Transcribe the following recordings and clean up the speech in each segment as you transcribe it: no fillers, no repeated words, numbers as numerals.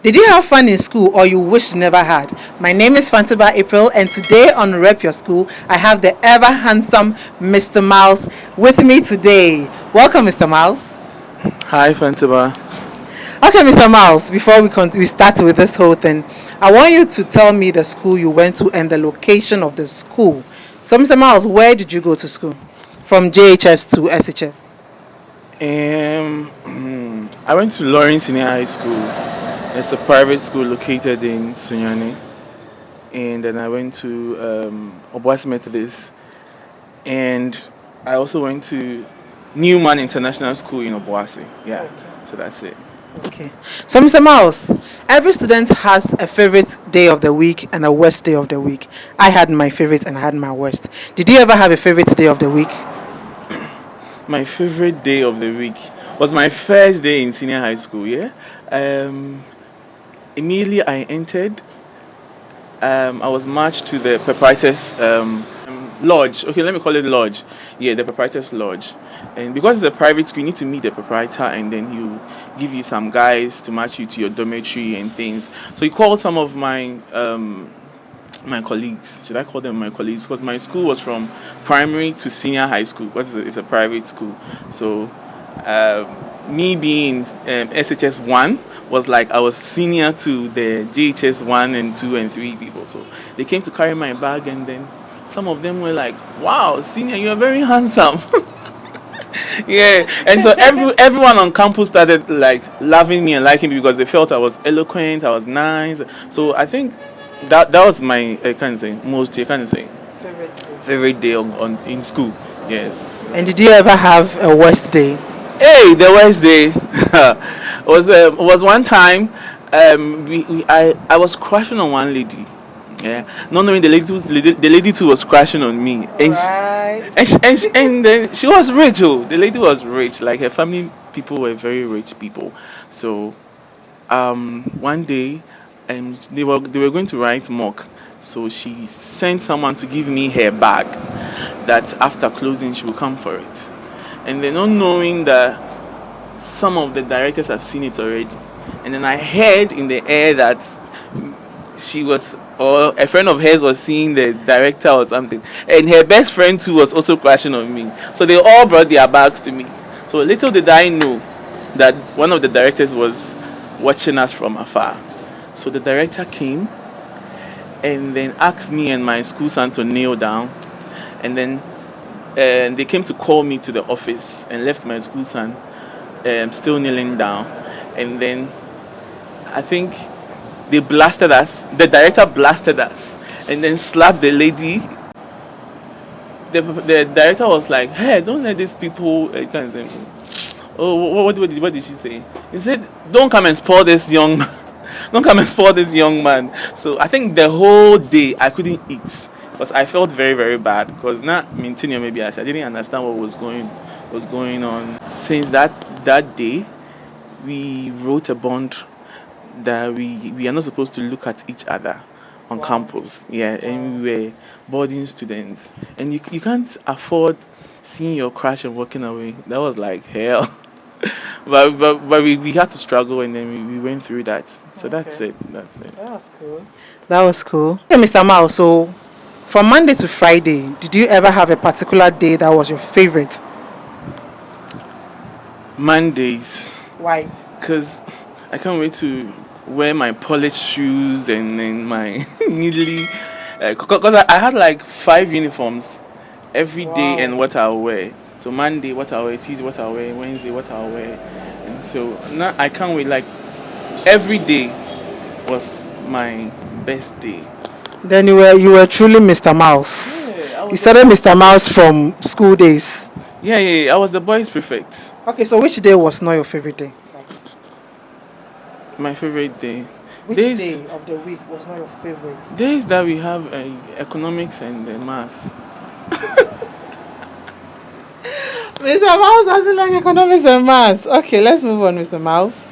Did you have fun in school or you wish you never had? My name is Fantiba April, and today on Rep Your School, I have the ever handsome Mr. Miles with me today. Welcome, Mr. Miles. Hi, Fantiba. Okay, Mr. Miles, before we start with this whole thing, I want you to tell me the school you went to and the location of the school. So, Mr. Miles, where did you go to school? From JHS to SHS? I went to Lawrence Senior High School. It's a private school located in Sunyani. And then I went to Obuasi Methodist. And I also went to Newman International School in Obuasi. Yeah, so that's it. Okay. So, Mr. Miles, every student has a favorite day of the week and a worst day of the week. I had my favorite and I had my worst. Did you ever have a favorite day of the week? My favorite day of the week was my first day in senior high school, yeah? Um, Immediately I entered, I was marched to the proprietor's lodge. Okay, let me call it lodge. Yeah, the proprietor's lodge. And because it's a private school, you need to meet the proprietor, and then he'll give you some guys to match you to your dormitory and things. So he called some of my colleagues. Should I call them my colleagues? Because my school was from primary to senior high school. Because it's a private school. So me being SHS 1 was like I was senior to the GHS 1 and 2 and 3 people. So they came to carry my bag, and then some of them were like, wow, senior, you are very handsome. Yeah, and so everyone on campus started like loving me and liking me because they felt I was eloquent, I was nice. So I think that was my kind of thing, most kind of thing, Favorite day. favorite day on in school. Yes. And did you ever have a worst day? Hey, the worst day was one time. I was crashing on one lady. Yeah, not knowing the lady too was crashing on me, Alright. and then she was rich. Oh, the lady was rich. Like her family people were very rich people. So one day, they were going to write mock. So she sent someone to give me her bag. That after closing she will come for it, and then not knowing that some of the directors have seen it already. And then I heard in the air that she was, or a friend of hers was seeing the director or something, and her best friend too was also crashing on me. So they all brought their bags to me. So little did I know that one of the directors was watching us from afar. So the director came and then asked me and my school son to kneel down, and then they came to call me to the office and left my school son still kneeling down. And then I think they blasted us. The director blasted us and then slapped the lady. The director was like, "Hey, don't let these people." Kind of thing. Oh, what did she say? He said, "Don't come and spoil this young man. Don't come and spoil this young man." So I think the whole day I couldn't eat because I felt very very bad because not maintaining maybe I didn't understand what was going on. Since that day, we wrote a bond that we are not supposed to look at each other on Wow. campus. Yeah, Wow. and we were boarding students, and you can't afford seeing your crush and walking away. That was like hell. But we had to struggle, and then we went through that. So that's Okay. it. That's it. That was cool. That was cool. Okay, Mr. Mao, so from Monday to Friday, did you ever have a particular day that was your favorite? Mondays, Why? cause I can't wait to wear my polished shoes and my neatly. Cause I had like 5 uniforms every day and Wow. what I'll wear. So Monday what I'll wear, Tuesday what I'll wear, Wednesday what I'll wear, and so now I can't wait. Like every day was my best day. Then you were truly Mr. Mouse. Yeah, I You was the started boy. Mr. Mouse from school days. Yeah, I was the boys prefect. Okay, so which day was not your favorite day? Like, My favorite day. which Days day of the week was not your favorite? days that we have economics and math. Mr. Mouse doesn't like economics and maths. Okay, let's move on, Mr. Mouse.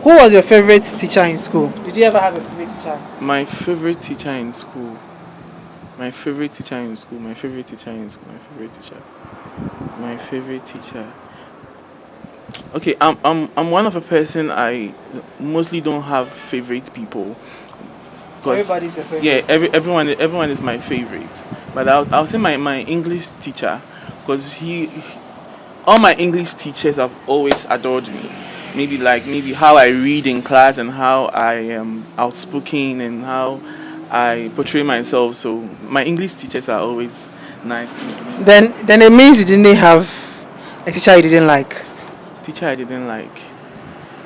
Who was your favorite teacher in school? Did you ever have a favorite teacher? My favorite teacher in school. My favorite teacher in school. My favorite teacher in school. My favorite teacher. My favorite teacher. Okay, I'm one of a person. I mostly don't have favorite people because Everybody's your yeah, favorite. everyone is my favorite. But I'll say my English teacher because he all my English teachers have always adored me. Maybe how I read in class and how I am outspoken and how I portray myself. So my English teachers are always nice to me. Then it means you didn't have a teacher you didn't like. Teacher I didn't like.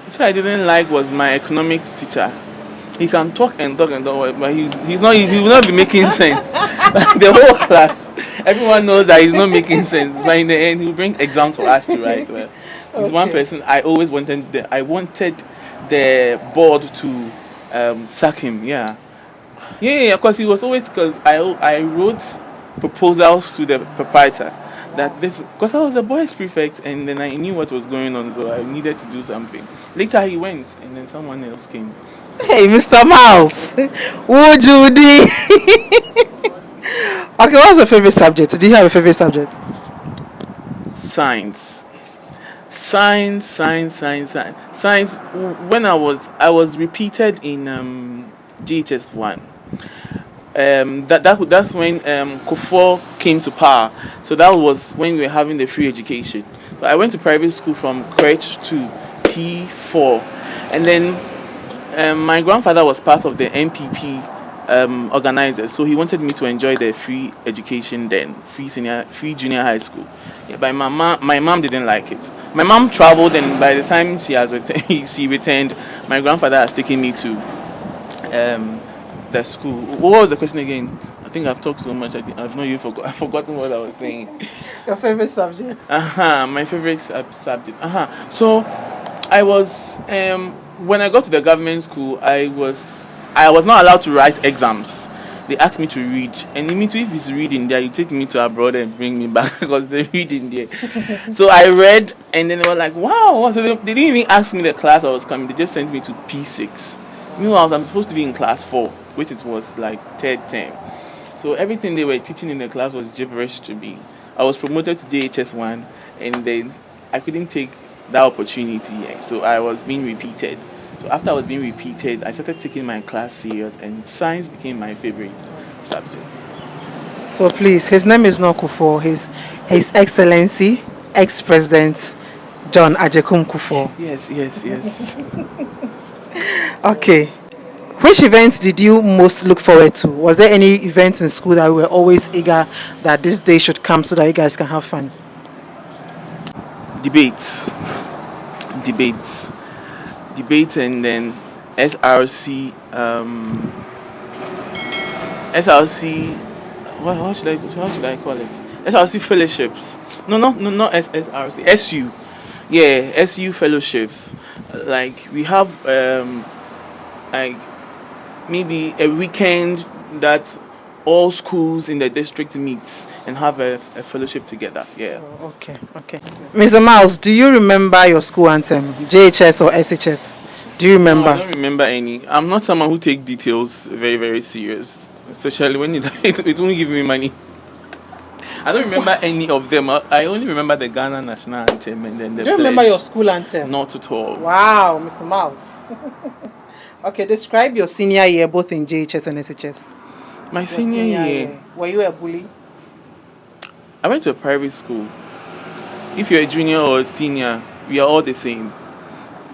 Teacher I didn't like was my economics teacher. He can talk and talk and talk, but he will not be making sense. Like the whole class, everyone knows that he's not making sense. But in the end, he'll bring exams for us to write. Well, he's one Okay. person I wanted the board to sack him. Yeah, yeah, because he was always because I wrote proposals to the proprietor that this because I was a boys prefect and then I knew what was going on, so I needed to do something. Later he went and then someone else came. Hey, Mr. Mouse. Would you do? Okay, what's your favorite subject? Do you have a favorite subject? Science. Science. When I was repeated in GHS one. That's when Kufuor came to power. So that was when we were having the free education. So I went to private school from crèche to P4, and then my grandfather was part of the NPP organizers, so he wanted me to enjoy the free education then, free junior high school. Yeah, but my mom didn't like it. My mom traveled, and by the time she returned, my grandfather has taken me to um, the school. What was the question again? I think I've talked so much. I've not even I've forgotten what I was saying. Your favorite subject? My favorite subject. So I was when I got to the government school, I was not allowed to write exams. They asked me to read, and immediately if it's reading there, you take me to abroad and bring me back because they're reading there. So I read, and then they were like, "Wow!" So they didn't even ask me the class I was coming. They just sent me to P6. Meanwhile, I'm supposed to be in class 4, which it was like third term. So everything they were teaching in the class was gibberish to me. I was promoted to JHS one, and then I couldn't take that opportunity. So I was being repeated. So after I was being repeated, I started taking my class serious, and science became my favorite subject. So please, his name is not Kufuor. His Excellency, ex-president John Ajekum Kufuor. Yes. Okay. Which event did you most look forward to? Was there any event in school that we were always eager that this day should come so that you guys can have fun? Debates, debates, debates, and then SRC. SRC. What should I call it? SRC fellowships. No, not SSRC. SU. Yeah, SU fellowships. Like we have like maybe a weekend that all schools in the district meets and have a fellowship together. Yeah. Oh, okay. Mr. Miles, do you remember your school anthem, JHS or SHS? Do you No, I remember? don't remember any. I'm not someone who take details very, very serious, especially when it won't give me money. I don't remember any of them. I only remember the Ghana national anthem and then the Do you remember your pledge. school anthem? Not at all. Wow, Mr. Mouse. Okay, describe your senior year both in JHS and SHS. My Your senior senior year, year. Were you a bully? I went to a private school. If you're a junior or a senior, we are all the same,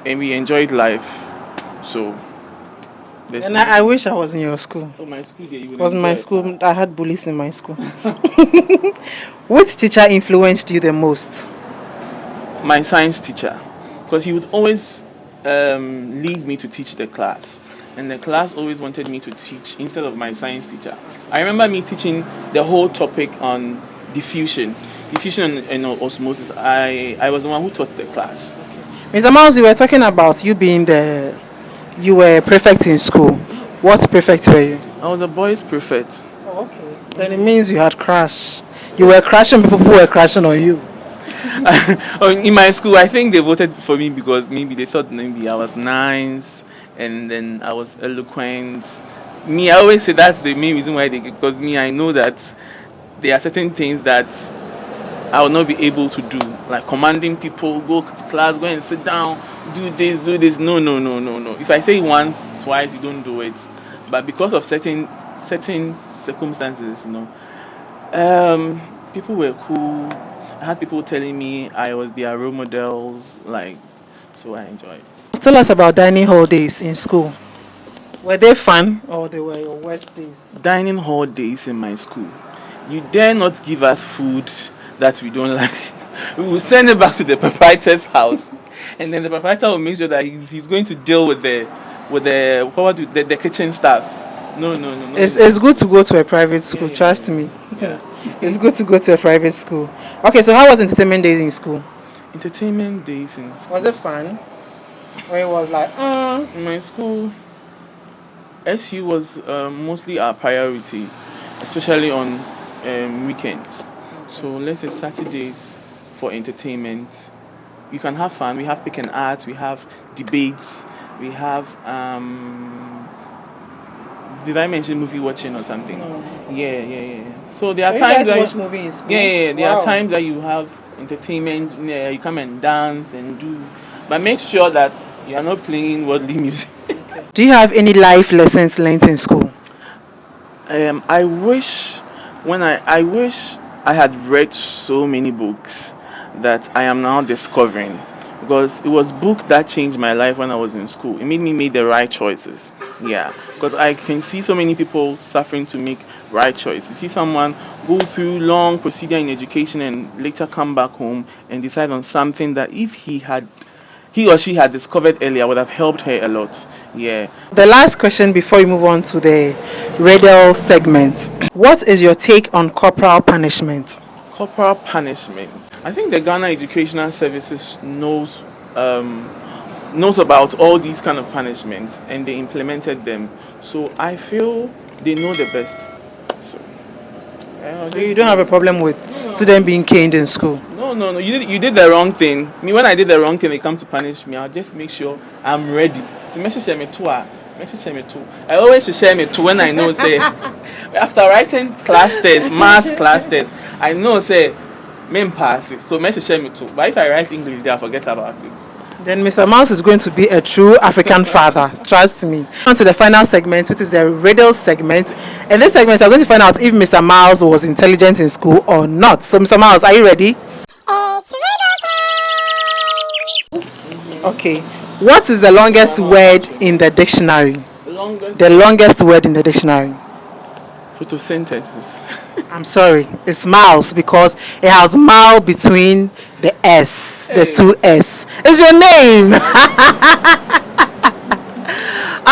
and we enjoyed life. So there's And no. I wish I was in your school. Oh, my school there, you will Because my enjoy. school, I had bullies in my school. Which teacher influenced you the most? My science teacher, because he would always leave me to teach the class, and the class always wanted me to teach instead of my science teacher. I remember me teaching the whole topic on diffusion and osmosis. I was the one who taught the class. Mr. Miles, you were talking about you were prefect in school. What prefect were you? I was a boys prefect. Oh, okay. Then it means you had crash. You were crashing people who were crashing on you. In my school, I think they voted for me because maybe they thought maybe I was nice and then I was eloquent. Me, I always say that's the main reason why they because me, I know that there are certain things that I will not be able to do. Like commanding people, go to class, go and sit down, do this, do this. No, no, no, no, no. If I say once, twice, you don't do it. But because of certain circumstances, people were cool. I had people telling me I was their role models, like, so I enjoyed. Tell us about dining hall days in school. Were they fun or they were your worst days? Dining hall days in my school. You dare not give us food that we don't like. We will send it back to the proprietor's house, and then the proprietor will make sure that he's going to deal with the kitchen staffs. No, no, no, no. It's good to go to a private school, Yeah, trust me. yeah. It's good to go to a private school. Okay, so how was entertainment days in school? Entertainment days in school. Was it fun? Or it was like, In my school, SU was mostly our priority, especially on weekends. So let's say Saturdays for entertainment. You can have fun. We have pick and art. We have debates. We have did I mention movie watching or something? No. Yeah, yeah, yeah. So there are you times guys that watch movie in school? yeah, yeah, yeah. There Wow. are times that you have entertainment. Yeah, you come and dance and do, but make sure that you are not playing worldly music. Do you have any life lessons learned in school? I wish I wish I had read so many books that I am now discovering, because it was book that changed my life when I was in school. It made me make the right choices. Yeah, because I can see so many people suffering to make right choices. You see someone go through long procedure in education and later come back home and decide on something that if he or she had discovered earlier would have helped her a lot. Yeah. The last question before we move on to the riddle segment. What is your take on corporal punishment? Corporal punishment. I think the Ghana Educational Services knows about all these kind of punishments and they implemented them. So I feel they know the best. So, So you don't have a problem with students being caned in school? no, no, no. You did the wrong thing. Me, when I did the wrong thing, they come to punish me. I'll just make sure I'm ready. To make sure me too. I always share me too when I know say after writing class test, math class test, I know say me pass it. So make sure share me too. But if I write English, there I forget about it. Then Mr. Mouse is going to be a true African father. Trust me. On to the final segment, which is the riddle segment. In this segment, we're going to find out if Mr. Mouse was intelligent in school or not. So, Mr. Mouse, are you ready? It's riddle time! Okay. What is the longest word in the dictionary? The longest The longest word in the dictionary. photosynthesis. I'm sorry, it's mouse because it has mile between the S, the Hey. two S. It's your name.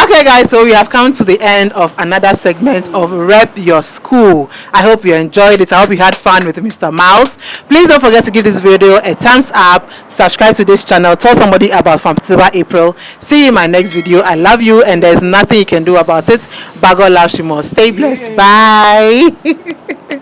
Okay, guys, so we have come to the end of another segment of Rep Your School. I hope you enjoyed it. I hope you had fun with Mr. Mouse. Please don't forget to give this video a thumbs up, subscribe to this channel, tell somebody about Fantiba April. See you in my next video. I love you, and there's nothing you can do about it. But God loves you more. Stay blessed. Bye.